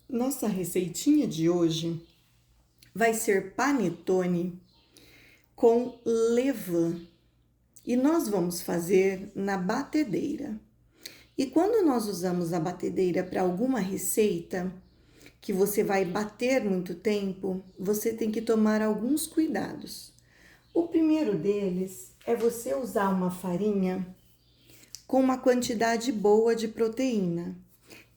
Nossa receitinha de hoje vai ser panetone com levain e nós vamos fazer na batedeira. E quando nós usamos a batedeira para alguma receita que você vai bater muito tempo, você tem que tomar alguns cuidados. O primeiro deles é você usar uma farinha com uma quantidade boa de proteína.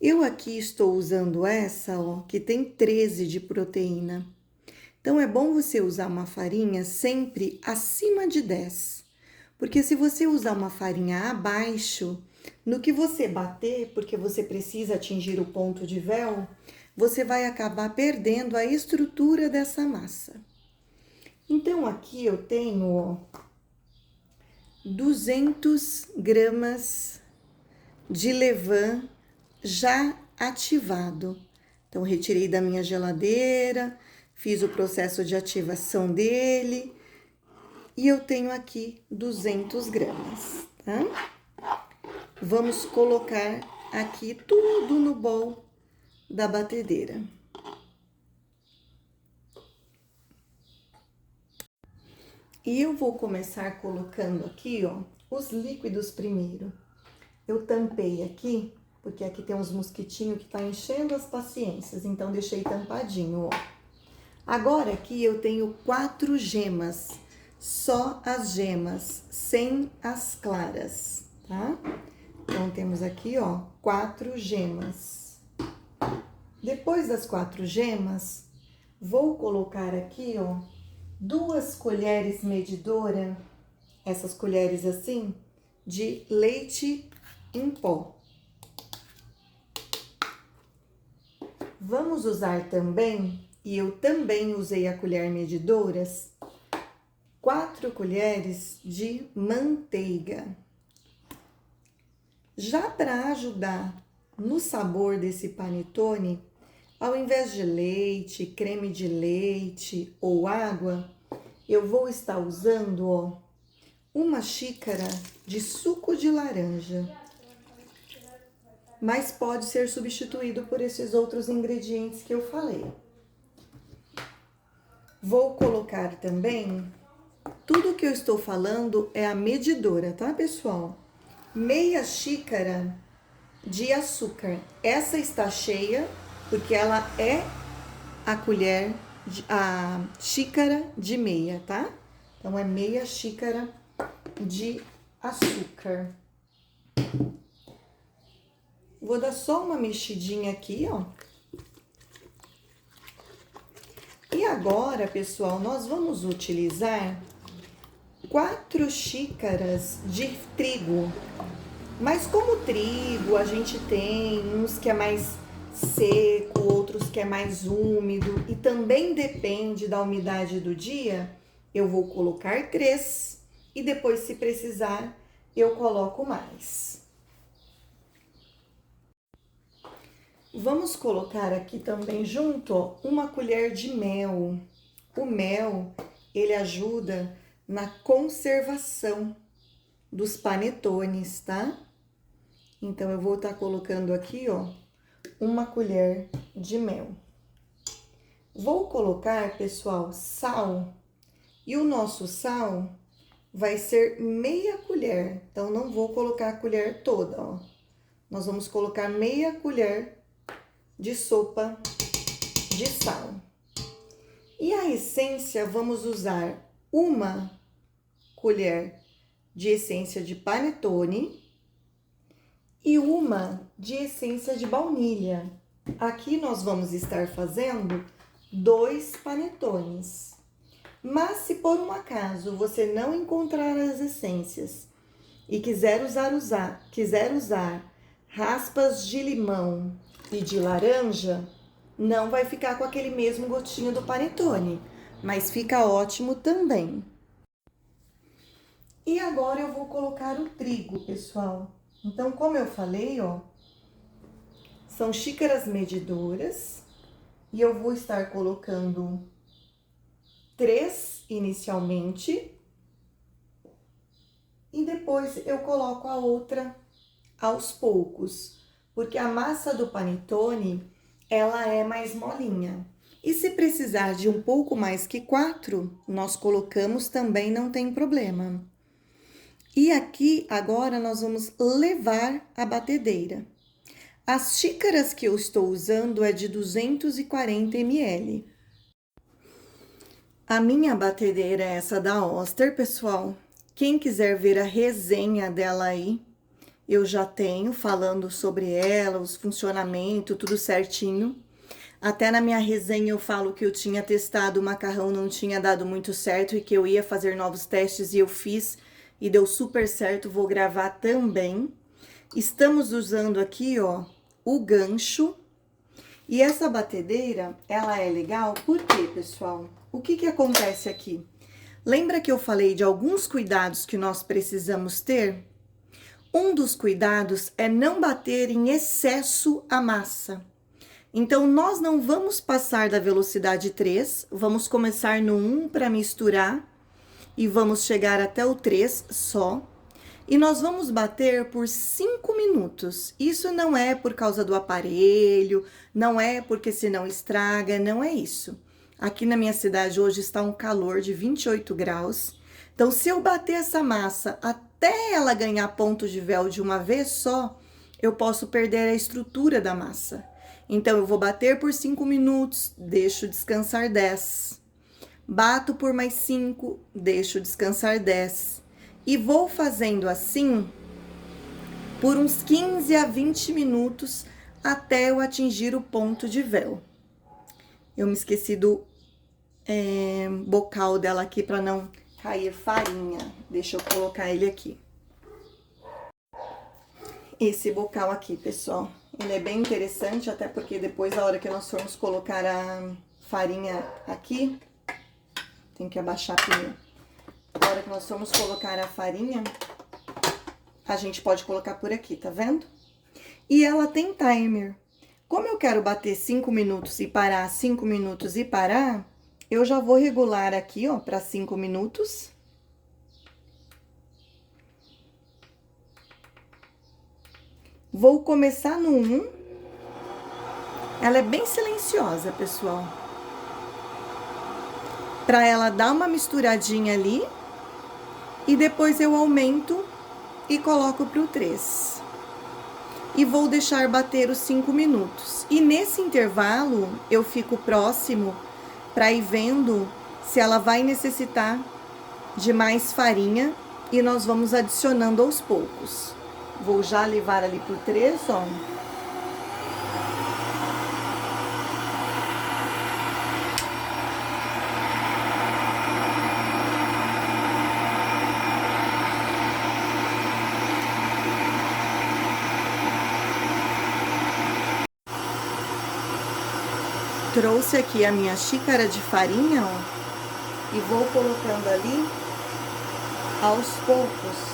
Eu aqui estou usando essa, ó, que tem 13 de proteína. Então é bom você usar uma farinha sempre acima de 10. Porque se você usar uma farinha abaixo, no que você bater, porque você precisa atingir o ponto de véu, você vai acabar perdendo a estrutura dessa massa. Então aqui eu tenho, ó, 200 gramas de levain já ativado. Então, retirei da minha geladeira, fiz o processo de ativação dele e eu tenho aqui 200 gramas, tá? Vamos colocar aqui tudo no bowl da batedeira. E eu vou começar colocando aqui, ó, os líquidos primeiro. Eu tampei aqui, porque aqui tem uns mosquitinhos que tá enchendo as paciências, então deixei tampadinho, ó. Agora aqui eu tenho 4 gemas, só as gemas, sem as claras, tá? Então temos aqui, ó, 4 gemas. Depois das 4 gemas, vou colocar aqui, ó, 2 colheres medidora, essas colheres assim, de leite em pó. Vamos usar também, e eu também usei a colher medidoras, 4 colheres de manteiga. Já para ajudar no sabor desse panetone, ao invés de leite, creme de leite ou água, eu vou estar usando, ó, uma xícara de suco de laranja. Mas pode ser substituído por esses outros ingredientes que eu falei. Vou colocar também, tudo que eu estou falando é a medidora, tá, pessoal? Meia xícara de açúcar. Essa está cheia, porque ela é a colher, a xícara de meia, tá? Então, é meia xícara de açúcar. Vou dar só uma mexidinha aqui, ó. E agora, pessoal, nós vamos utilizar 4 xícaras de trigo. Mas como trigo, a gente tem uns que é mais seco, outros que é mais úmido, e também depende da umidade do dia, eu vou colocar 3 e depois, se precisar, eu coloco mais. Vamos colocar aqui também junto, ó, uma colher de mel. O mel, ele ajuda na conservação dos panetones, tá? Então, eu vou estar colocando aqui, ó, uma colher de mel. Vou colocar, pessoal, sal. E o nosso sal vai ser meia colher. Então, não vou colocar a colher toda, ó. Nós vamos colocar meia colher de sopa de sal. E a essência, vamos usar uma colher de essência de panetone e uma de essência de baunilha. Aqui nós vamos estar fazendo 2 panetones. Mas se por um acaso você não encontrar as essências e quiser usar raspas de limão e de laranja, não vai ficar com aquele mesmo gostinho do panetone, mas fica ótimo também. E agora eu vou colocar o trigo, pessoal. Então, como eu falei, ó, são xícaras medidoras e eu vou estar colocando 3 inicialmente e depois eu coloco a outra aos poucos, porque a massa do panetone, ela é mais molinha. E se precisar de um pouco mais que 4, nós colocamos também, não tem problema. E aqui, agora, nós vamos levar a batedeira. As xícaras que eu estou usando é de 240 ml. A minha batedeira é essa da Oster, pessoal. Quem quiser ver a resenha dela aí, eu já tenho falando sobre ela, os funcionamentos, tudo certinho. Até na minha resenha eu falo que eu tinha testado o macarrão, não tinha dado muito certo e que eu ia fazer novos testes e eu fiz e deu super certo, vou gravar também. Estamos usando aqui, ó, o gancho. E essa batedeira, ela é legal, por quê, pessoal? O que que acontece aqui? Lembra que eu falei de alguns cuidados que nós precisamos ter? Um dos cuidados é não bater em excesso a massa. Então, nós não vamos passar da velocidade 3, vamos começar no 1 para misturar e vamos chegar até o 3 só. E nós vamos bater por 5 minutos. Isso não é por causa do aparelho, não é porque senão estraga, não é isso. Aqui na minha cidade hoje está um calor de 28 graus. Então, se eu bater essa massa até ela ganhar ponto de véu de uma vez só, eu posso perder a estrutura da massa. Então, eu vou bater por 5 minutos, deixo descansar 10. Bato por mais 5, deixo descansar 10. E vou fazendo assim por uns 15 a 20 minutos até eu atingir o ponto de véu. Eu me esqueci do bocal dela aqui para não cair farinha. Deixa eu colocar ele aqui. Esse bocal aqui, pessoal. Ele é bem interessante, até porque depois, a hora que nós formos colocar a farinha aqui, tem que abaixar a pia. A hora que nós formos colocar a farinha, a gente pode colocar por aqui, tá vendo? E ela tem timer. Como eu quero bater 5 minutos e parar, 5 minutos e parar, eu já vou regular aqui, ó, para 5 minutos. Vou começar no 1. Ela é bem silenciosa, pessoal. Para ela dar uma misturadinha ali. E depois eu aumento e coloco pro 3. E vou deixar bater os 5 minutos. E nesse intervalo, eu fico próximo para ir vendo se ela vai necessitar de mais farinha. E nós vamos adicionando aos poucos. Vou já levar ali pro 3, ó. Trouxe aqui a minha xícara de farinha, ó. E vou colocando ali aos poucos.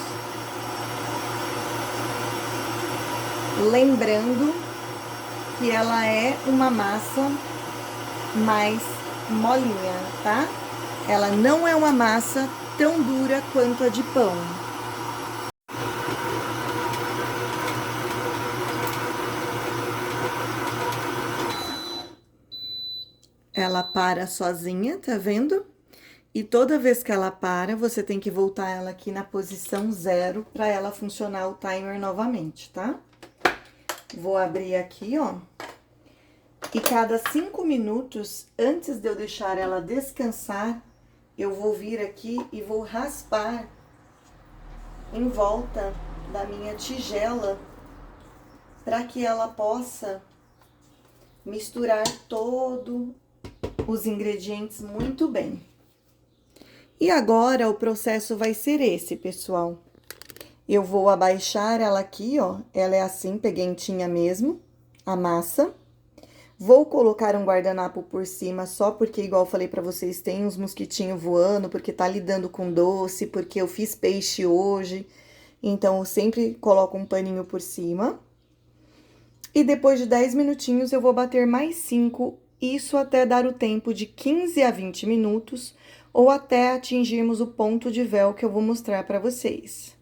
Lembrando que ela é uma massa mais molinha, tá? Ela não é uma massa tão dura quanto a de pão. Ela para sozinha, tá vendo? E toda vez que ela para, você tem que voltar ela aqui na posição 0 para ela funcionar o timer novamente, tá? Vou abrir aqui, ó. E cada 5 minutos, antes de eu deixar ela descansar, eu vou vir aqui e vou raspar em volta da minha tigela para que ela possa misturar todos os ingredientes muito bem. E agora o processo vai ser esse, pessoal. Eu vou abaixar ela aqui, ó. Ela é assim, peguentinha mesmo, a massa. Vou colocar um guardanapo por cima, só porque, igual eu falei pra vocês, tem uns mosquitinhos voando, porque tá lidando com doce, porque eu fiz peixe hoje. Então, eu sempre coloco um paninho por cima. E depois de 10 minutinhos, eu vou bater mais 5, isso até dar o tempo de 15 a 20 minutos, ou até atingirmos o ponto de véu que eu vou mostrar pra vocês.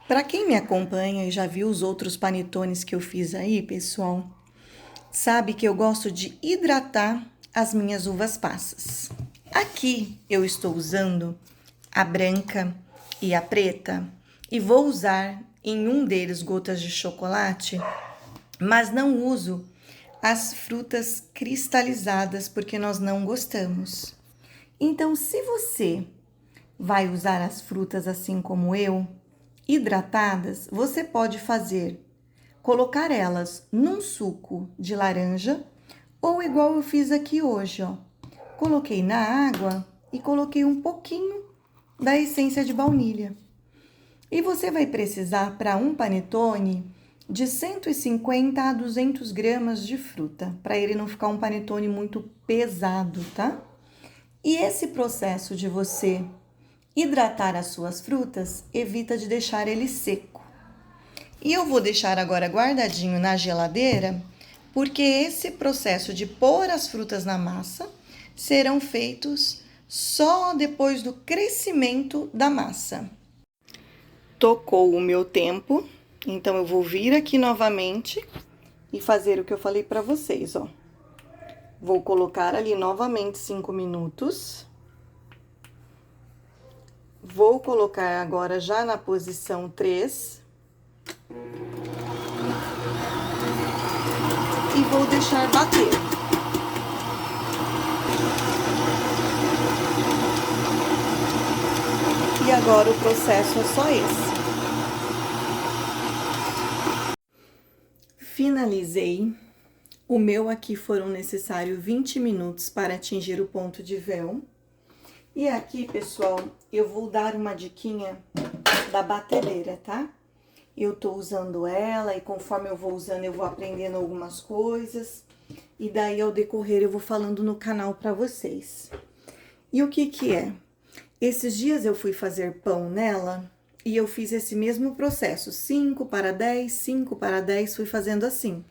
Pra quem me acompanha e já viu os outros panetones que eu fiz aí, pessoal, sabe que eu gosto de hidratar as minhas uvas passas. Aqui eu estou usando a branca e a preta e vou usar em um deles gotas de chocolate, mas não uso as frutas cristalizadas porque nós não gostamos. Então, se você vai usar as frutas assim como eu, hidratadas, você pode colocar elas num suco de laranja ou igual eu fiz aqui hoje, ó. Coloquei na água e coloquei um pouquinho da essência de baunilha. E você vai precisar para um panetone de 150 a 200 gramas de fruta, para ele não ficar um panetone muito pesado, tá? E esse processo de você hidratar as suas frutas evita de deixar ele seco. E eu vou deixar agora guardadinho na geladeira, porque esse processo de pôr as frutas na massa serão feitos só depois do crescimento da massa. Tocou o meu tempo, então eu vou vir aqui novamente e fazer o que eu falei para vocês, ó. Vou colocar ali novamente 5 minutos. Vou colocar agora já na posição 3. E vou deixar bater. E agora o processo é só esse. Finalizei. O meu aqui foram necessários 20 minutos para atingir o ponto de véu. E aqui, pessoal, eu vou dar uma diquinha da batedeira, tá? Eu tô usando ela e conforme eu vou usando, eu vou aprendendo algumas coisas. E daí, ao decorrer, eu vou falando no canal pra vocês. E o que que é? Esses dias eu fui fazer pão nela e eu fiz esse mesmo processo. 5 para 10, 5 para 10, fui fazendo assim.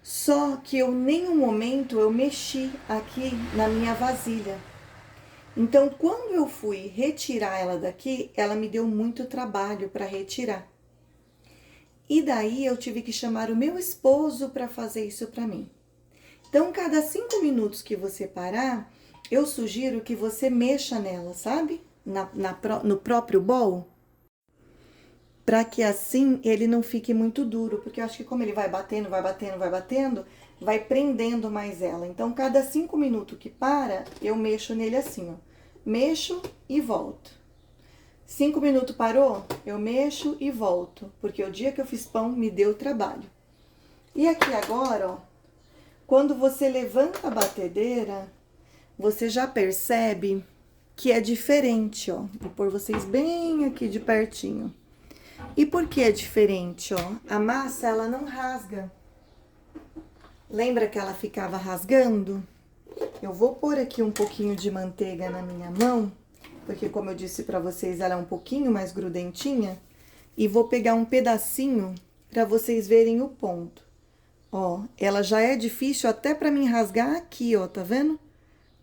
Só que eu, em nenhum momento, eu mexi aqui na minha vasilha. Então, quando eu fui retirar ela daqui, ela me deu muito trabalho para retirar. E daí, eu tive que chamar o meu esposo para fazer isso para mim. Então, cada 5 minutos que você parar, eu sugiro que você mexa nela, sabe? No próprio bowl. Para que assim ele não fique muito duro, porque eu acho que como ele vai batendo, vai prendendo mais ela. Então, cada 5 minutos que para, eu mexo nele assim, ó. Mexo e volto. 5 minutos parou, eu mexo e volto, porque o dia que eu fiz pão me deu trabalho. E aqui agora, ó, quando você levanta a batedeira, você já percebe que é diferente, ó. Vou pôr vocês bem aqui de pertinho. E por que é diferente, ó? A massa, ela não rasga. Lembra que ela ficava rasgando? Eu vou pôr aqui um pouquinho de manteiga na minha mão, porque como eu disse pra vocês, ela é um pouquinho mais grudentinha. E vou pegar um pedacinho pra vocês verem o ponto. Ó, ela já é difícil até pra mim rasgar aqui, ó, tá vendo?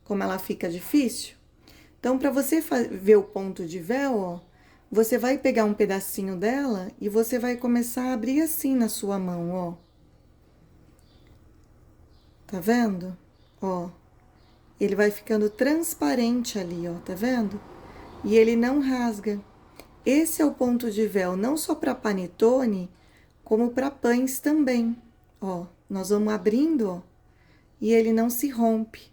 Como ela fica difícil. Então, pra você ver o ponto de véu, ó, você vai pegar um pedacinho dela e você vai começar a abrir assim na sua mão, ó. Tá vendo? Ó. Ele vai ficando transparente ali, ó, tá vendo? E ele não rasga. Esse é o ponto de véu, não só para panetone, como para pães também. Ó, nós vamos abrindo, ó, e ele não se rompe.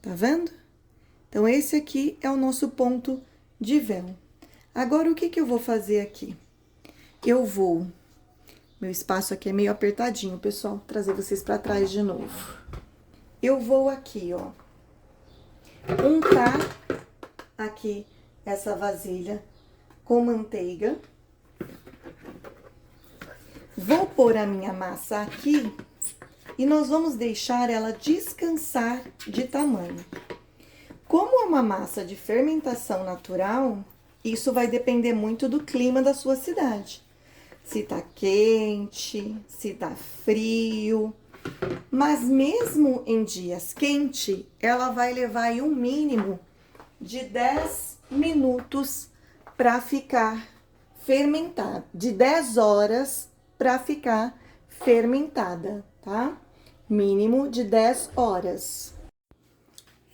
Tá vendo? Então, esse aqui é o nosso ponto de véu. Agora, o que que eu vou fazer aqui? Meu espaço aqui é meio apertadinho, pessoal, trazer vocês para trás de novo. Eu vou aqui, ó, untar aqui essa vasilha com manteiga. Vou pôr a minha massa aqui e nós vamos deixar ela descansar de tamanho. Como é uma massa de fermentação natural, isso vai depender muito do clima da sua cidade. Se tá quente, se tá frio. Mas mesmo em dias quentes, ela vai levar aí um mínimo de 10 minutos para ficar fermentada. De 10 horas para ficar fermentada, tá? mínimo de 10 horas.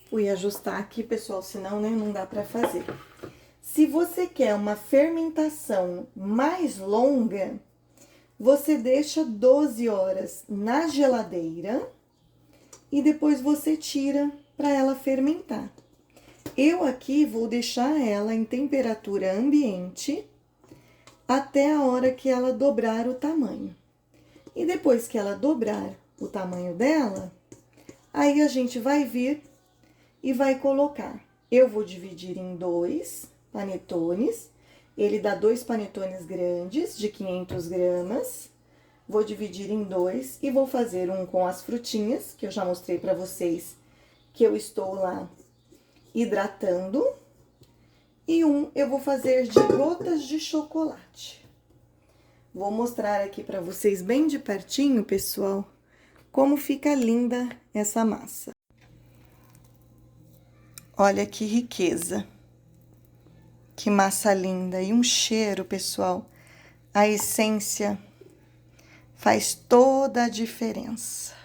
Fui ajustar aqui, pessoal, senão, né, não dá para fazer. Se você quer uma fermentação mais longa, você deixa 12 horas na geladeira e depois você tira para ela fermentar. Eu aqui vou deixar ela em temperatura ambiente até a hora que ela dobrar o tamanho. E depois que ela dobrar o tamanho dela, aí a gente vai vir e vai colocar. Eu vou dividir em 2 panetones. Ele dá 2 panetones grandes de 500 gramas. Vou dividir em 2 e vou fazer um com as frutinhas, que eu já mostrei para vocês, que eu estou lá hidratando. E um eu vou fazer de gotas de chocolate. Vou mostrar aqui para vocês bem de pertinho, pessoal, como fica linda essa massa. Olha que riqueza. Que massa linda. E um cheiro, pessoal. A essência faz toda a diferença.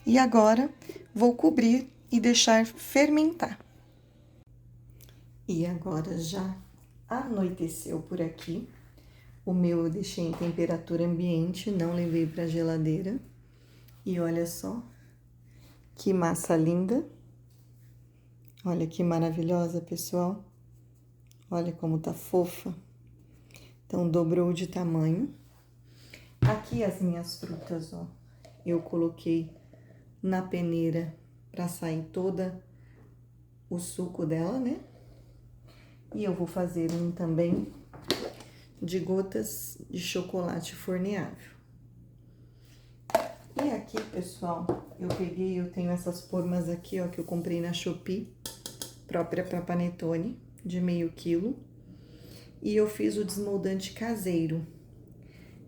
E agora, vou cobrir e deixar fermentar. E agora já anoiteceu por aqui. O meu eu deixei em temperatura ambiente, não levei para a geladeira. E olha só, que massa linda. Olha que maravilhosa, pessoal. Olha como tá fofa. Então, dobrou de tamanho. Aqui as minhas frutas, ó, eu coloquei na peneira para sair toda o suco dela, né? E eu vou fazer um também de gotas de chocolate forneável. E aqui, pessoal, eu tenho essas formas aqui, ó, que eu comprei na Shopee, própria para panetone, de meio quilo. E eu fiz o desmoldante caseiro,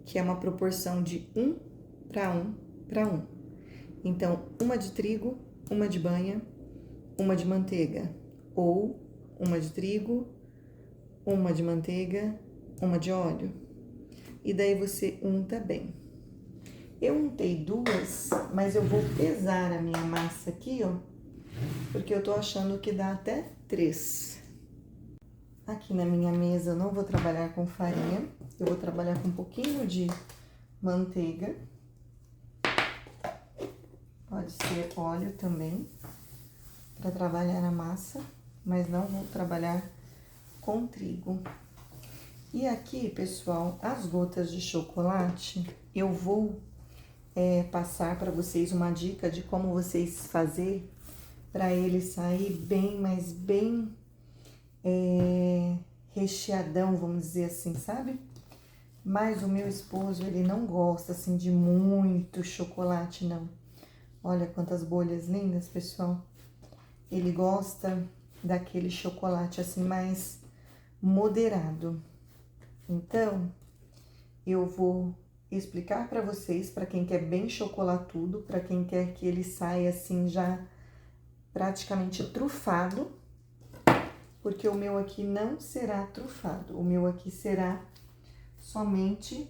que é uma proporção de 1 para 1 para 1. Então, uma de trigo, uma de banha, uma de manteiga. Ou uma de trigo, uma de manteiga, uma de óleo. E daí você unta bem. Eu untei 2, mas eu vou pesar a minha massa aqui, ó, porque eu tô achando que dá até 3. Aqui na minha mesa eu não vou trabalhar com farinha, eu vou trabalhar com um pouquinho de manteiga. Pode ser óleo também, para trabalhar na massa, mas não vou trabalhar com trigo. E aqui, pessoal, as gotas de chocolate, eu vou passar para vocês uma dica de como vocês fazer para ele sair bem, mas bem recheadão, vamos dizer assim, sabe? Mas o meu esposo, ele não gosta, assim, de muito chocolate, não. Olha quantas bolhas lindas, pessoal. Ele gosta daquele chocolate, assim, mais moderado. Então, eu vou explicar para vocês, para quem quer bem chocolatudo, para quem quer que ele saia, assim, já praticamente trufado, porque o meu aqui não será trufado, o meu aqui será somente,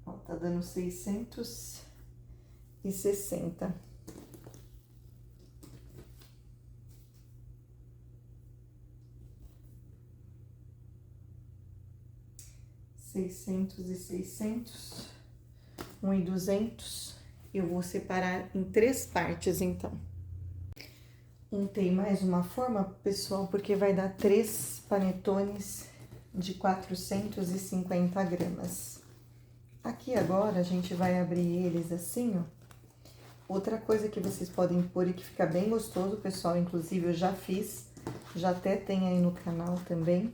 ó, tá dando 660. E 600, 1.200, eu vou separar em 3 partes, então. Untei mais uma forma, pessoal, porque vai dar 3 panetones de 450 gramas. Aqui agora, a gente vai abrir eles assim, ó. Outra coisa que vocês podem pôr e que fica bem gostoso, pessoal, inclusive eu já fiz, já até tem aí no canal também,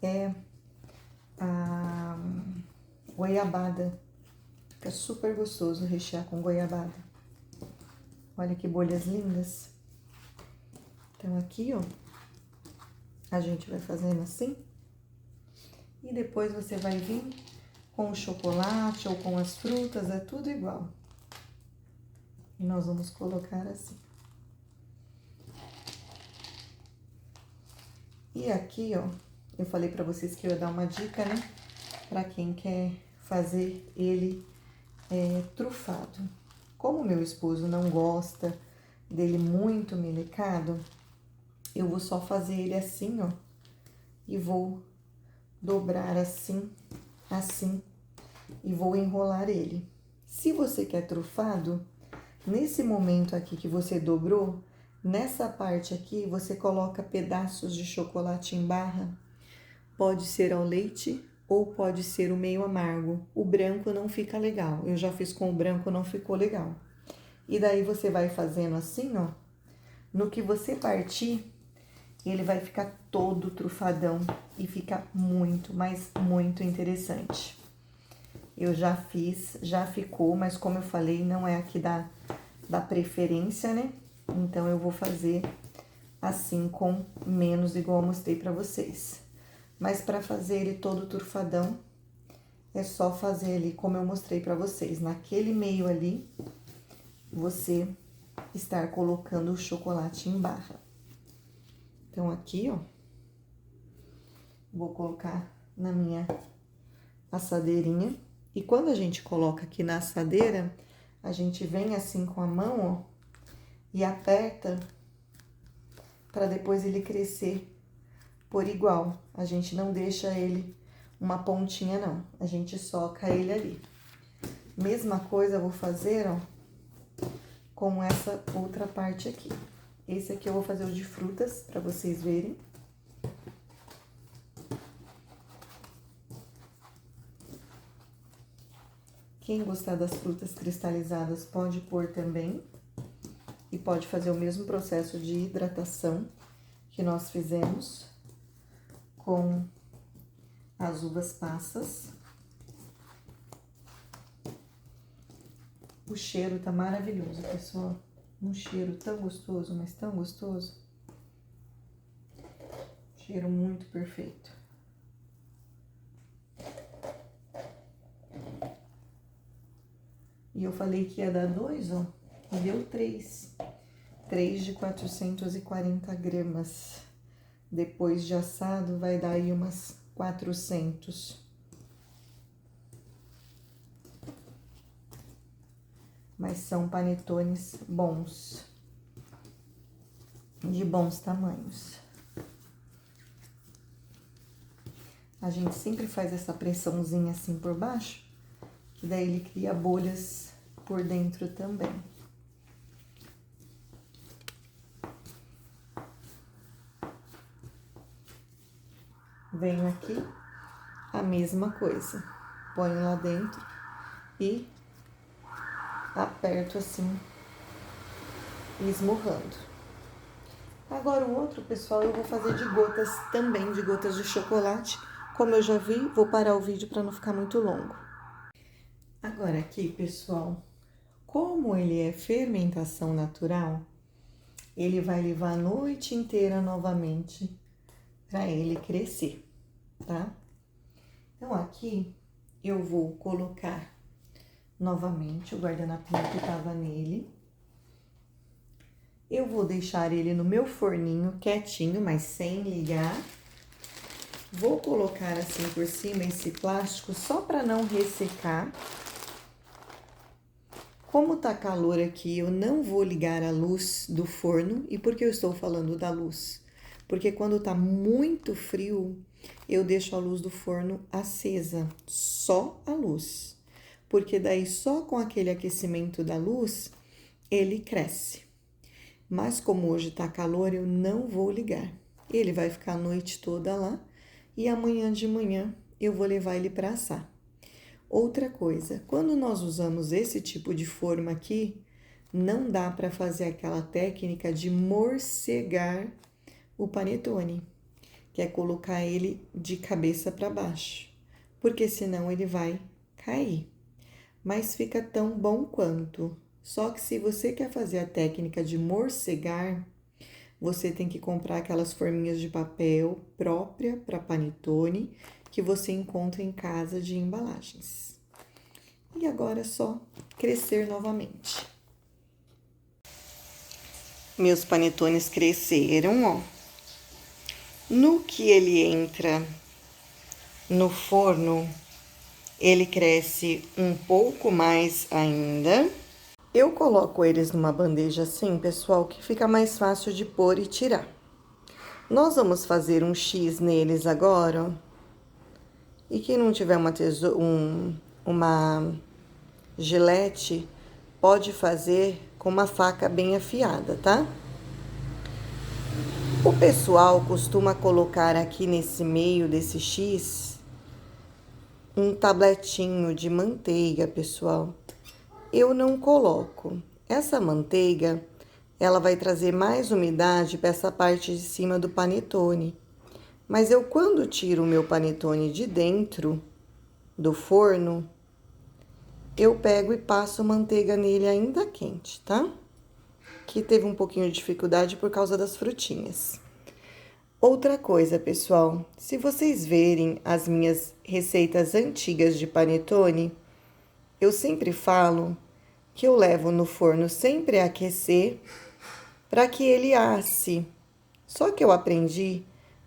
é a goiabada. Fica super gostoso rechear com goiabada. Olha que bolhas lindas. Então, aqui, ó, a gente vai fazendo assim. E depois você vai vir com o chocolate ou com as frutas, é tudo igual. E nós vamos colocar assim. E aqui, ó, eu falei pra vocês que eu ia dar uma dica, né? para quem quer fazer ele trufado. Como meu esposo não gosta dele muito melecado, eu vou só fazer ele assim, ó, e vou dobrar assim, assim, e vou enrolar ele. Se você quer trufado, nesse momento aqui que você dobrou, nessa parte aqui você coloca pedaços de chocolate em barra. Pode ser ao leite ou pode ser o meio amargo. O branco não fica legal. Eu já fiz com o branco, não ficou legal. E daí você vai fazendo assim, ó. No que você partir, ele vai ficar todo trufadão e fica muito, mas muito interessante. Eu já fiz, já ficou, mas como eu falei, não é aqui da preferência, né? Então, eu vou fazer assim com menos, igual eu mostrei pra vocês. Mas para fazer ele todo trufadão, é só fazer ali como eu mostrei pra vocês. Naquele meio ali, você estar colocando o chocolate em barra. Então, aqui, ó, vou colocar na minha assadeirinha. E quando a gente coloca aqui na assadeira, a gente vem assim com a mão, ó, e aperta para depois ele crescer por igual. A gente não deixa ele uma pontinha, não. A gente soca ele ali. Mesma coisa eu vou fazer, ó, com essa outra parte aqui. Esse aqui eu vou fazer o de frutas, para vocês verem. Quem gostar das frutas cristalizadas pode pôr também. E pode fazer o mesmo processo de hidratação que nós fizemos com as uvas passas. O cheiro tá maravilhoso, pessoal. Um cheiro tão gostoso, mas tão gostoso. Cheiro muito perfeito. E eu falei que ia dar 2, ó, e deu 3. 3 de 440 gramas. Depois de assado, vai dar aí umas 400. Mas são panetones bons. De bons tamanhos. A gente sempre faz essa pressãozinha assim por baixo, que daí ele cria bolhas por dentro também. Venho aqui, a mesma coisa. Ponho lá dentro e aperto assim, esmurrando. Agora o outro, pessoal, eu vou fazer de gotas também, de gotas de chocolate. Como eu já vi, vou parar o vídeo para não ficar muito longo. Agora aqui, pessoal, como ele é fermentação natural, ele vai levar a noite inteira novamente para ele crescer, tá? Então, aqui eu vou colocar novamente o guardanapinho que tava nele. Eu vou deixar ele no meu forninho quietinho, mas sem ligar. Vou colocar assim por cima esse plástico só para não ressecar. Como tá calor aqui, eu não vou ligar a luz do forno. E por que eu estou falando da luz? Porque quando tá muito frio, eu deixo a luz do forno acesa, só a luz. Porque daí só com aquele aquecimento da luz, ele cresce. Mas como hoje tá calor, eu não vou ligar. Ele vai ficar a noite toda lá e amanhã de manhã eu vou levar ele para assar. Outra coisa, quando nós usamos esse tipo de forma aqui, não dá para fazer aquela técnica de morcegar o panetone, que é colocar ele de cabeça para baixo, porque senão ele vai cair. Mas fica tão bom quanto. Só que se você quer fazer a técnica de morcegar, você tem que comprar aquelas forminhas de papel própria para panetone que você encontra em casa de embalagens. E agora é só crescer novamente. Meus panetones cresceram, ó. No que ele entra no forno, ele cresce um pouco mais ainda. Eu coloco eles numa bandeja assim, pessoal, que fica mais fácil de pôr e tirar. Nós vamos fazer um X neles agora, ó. E quem não tiver uma gilete, pode fazer com uma faca bem afiada, tá? O pessoal costuma colocar aqui nesse meio desse X um tabletinho de manteiga, pessoal. Eu não coloco. Essa manteiga, ela vai trazer mais umidade para essa parte de cima do panetone. Mas eu, quando tiro o meu panetone de dentro do forno, eu pego e passo manteiga nele ainda quente, tá? Que teve um pouquinho de dificuldade por causa das frutinhas. Outra coisa, pessoal, se vocês verem as minhas receitas antigas de panetone, eu sempre falo que eu levo no forno sem pré-aquecer para que ele asse. Só que eu aprendi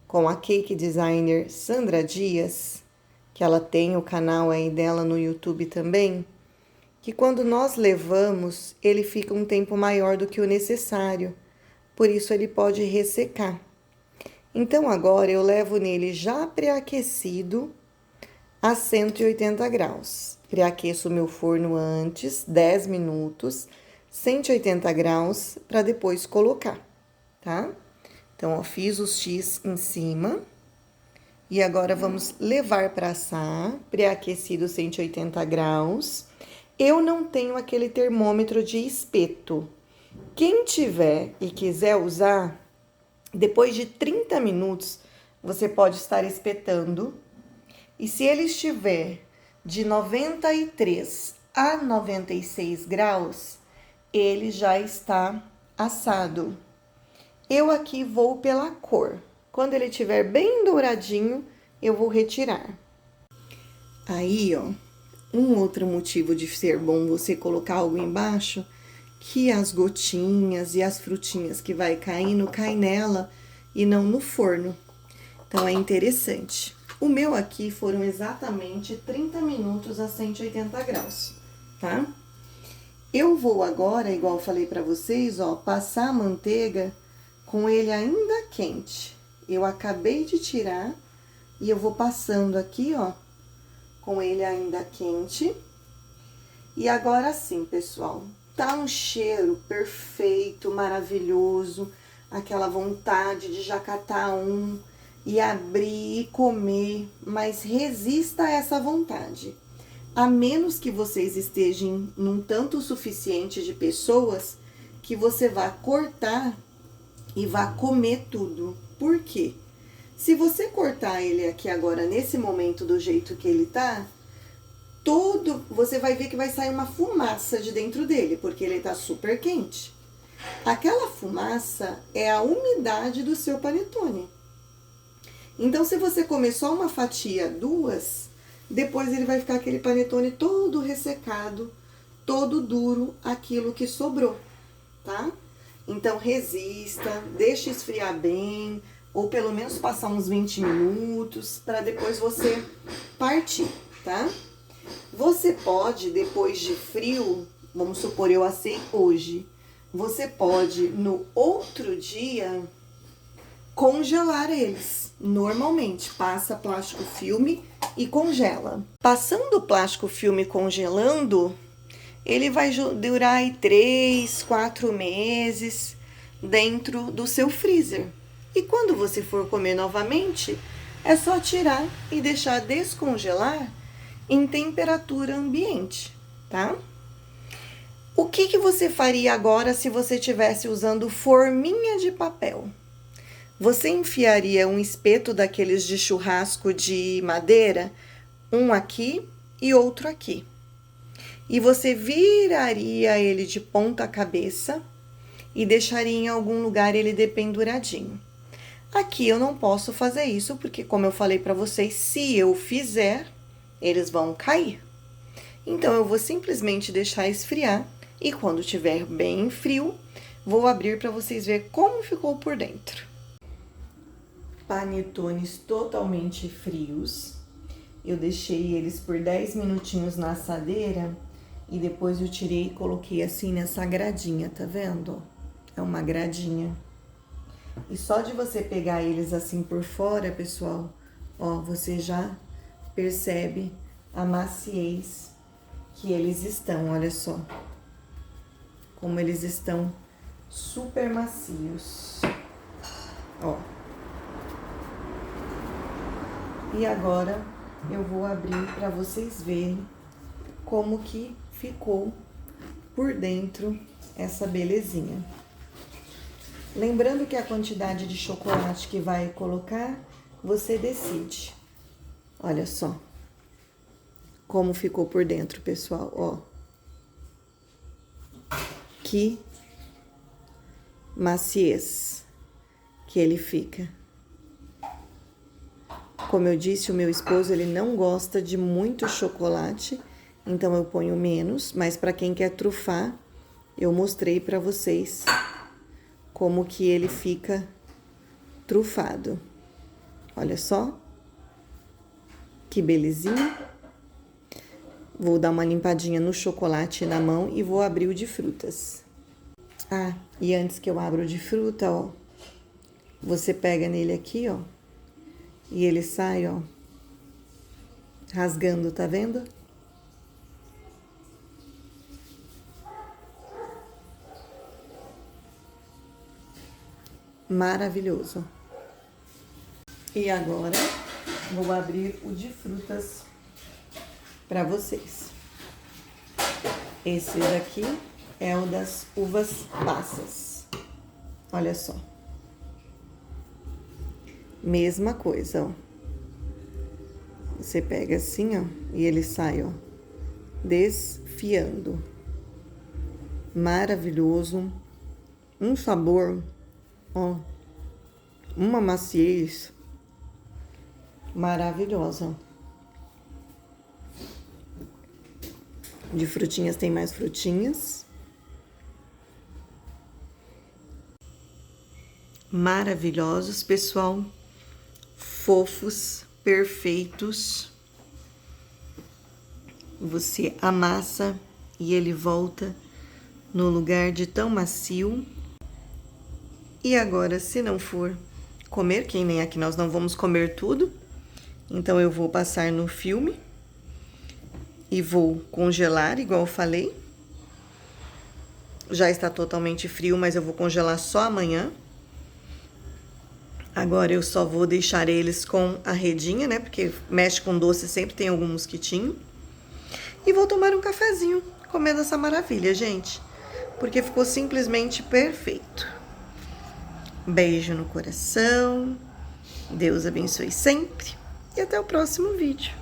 com a cake designer Sandra Dias, que ela tem o canal aí dela no YouTube também, que quando nós levamos, ele fica um tempo maior do que o necessário, por isso ele pode ressecar. Então agora eu levo nele já pré-aquecido a 180 graus. Pré-aqueço o meu forno antes, 10 minutos, 180 graus, para depois colocar, tá? Então, ó, fiz os X em cima. E agora vamos levar para assar, pré-aquecido 180 graus. Eu não tenho aquele termômetro de espeto. Quem tiver e quiser usar, depois de 30 minutos, você pode estar espetando. E se ele estiver de 93 a 96 graus, ele já está assado. Eu aqui vou pela cor. Quando ele estiver bem douradinho, eu vou retirar. Aí, ó, um outro motivo de ser bom você colocar algo embaixo, que as gotinhas e as frutinhas que vai caindo, cai nela e não no forno. Então, é interessante. O meu aqui foram exatamente 30 minutos a 180 graus, tá? Eu vou agora, igual eu falei pra vocês, ó, passar a manteiga com ele ainda quente. Eu acabei de tirar e eu vou passando aqui, ó, com ele ainda quente. E agora sim, pessoal, tá um cheiro perfeito, maravilhoso, aquela vontade de já catar um e abrir e comer, mas resista a essa vontade. A menos que vocês estejam num tanto suficiente de pessoas que você vá cortar e vá comer tudo. Por quê? Se você cortar ele aqui agora, nesse momento, do jeito que ele tá, você vai ver que vai sair uma fumaça de dentro dele, porque ele tá super quente. Aquela fumaça é a umidade do seu panetone. Então, se você comer só uma fatia, duas, depois ele vai ficar aquele panetone todo ressecado, todo duro, aquilo que sobrou, tá? Então, resista, deixe esfriar bem, ou pelo menos passar uns 20 minutos, para depois você partir, tá? Você pode, depois de frio, vamos supor, eu assei hoje, você pode, no outro dia, congelar eles. Normalmente, passa plástico filme e congela. Passando o plástico filme congelando, ele vai durar aí 3, 4 meses dentro do seu freezer. E quando você for comer novamente, é só tirar e deixar descongelar em temperatura ambiente, tá? O que você faria agora se você estivesse usando forminha de papel? Você enfiaria um espeto daqueles de churrasco de madeira, um aqui e outro aqui. E você viraria ele de ponta cabeça e deixaria em algum lugar ele dependuradinho. Aqui eu não posso fazer isso, porque como eu falei para vocês, se eu fizer, eles vão cair. Então, eu vou simplesmente deixar esfriar e quando tiver bem frio, vou abrir para vocês verem como ficou por dentro. Panetones totalmente frios. eu deixei eles por 10 minutinhos na assadeira e depois eu tirei e coloquei assim nessa gradinha, tá vendo? É uma gradinha. E só de você pegar eles assim por fora, pessoal, ó, você já percebe a maciez que eles estão, olha só. Como eles estão super macios. Ó. E agora eu vou abrir para vocês verem como que ficou por dentro essa belezinha. Lembrando que a quantidade de chocolate que vai colocar, você decide. Olha só como ficou por dentro, pessoal, ó. Que maciez que ele fica. Como eu disse, o meu esposo, ele não gosta de muito chocolate, então eu ponho menos, mas para quem quer trufar, eu mostrei para vocês como que ele fica trufado. Olha só. Que belezinha. Vou dar uma limpadinha no chocolate na mão e vou abrir o de frutas. Ah, e antes que eu abra o de fruta, ó, você pega nele aqui, ó, e ele sai, ó, rasgando, tá vendo? Maravilhoso. E agora, vou abrir o de frutas para vocês. Esse daqui é o das uvas passas. Olha só. Mesma coisa, ó. Você pega assim, ó, e ele sai, ó, desfiando. Maravilhoso. Um sabor, ó, uma maciez maravilhosa. De frutinhas tem mais frutinhas. Maravilhosos, pessoal. Fofos, perfeitos. Você amassa e ele volta no lugar de tão macio. E agora, se não for comer, que nem aqui nós não vamos comer tudo, então eu vou passar no filme e vou congelar, igual eu falei. Já está totalmente frio, mas eu vou congelar só amanhã. Agora eu só vou deixar eles com a redinha, né? Porque mexe com doce, sempre tem algum mosquitinho. E vou tomar um cafezinho comendo essa maravilha, gente. Porque ficou simplesmente perfeito. Beijo no coração. Deus abençoe sempre. E até o próximo vídeo.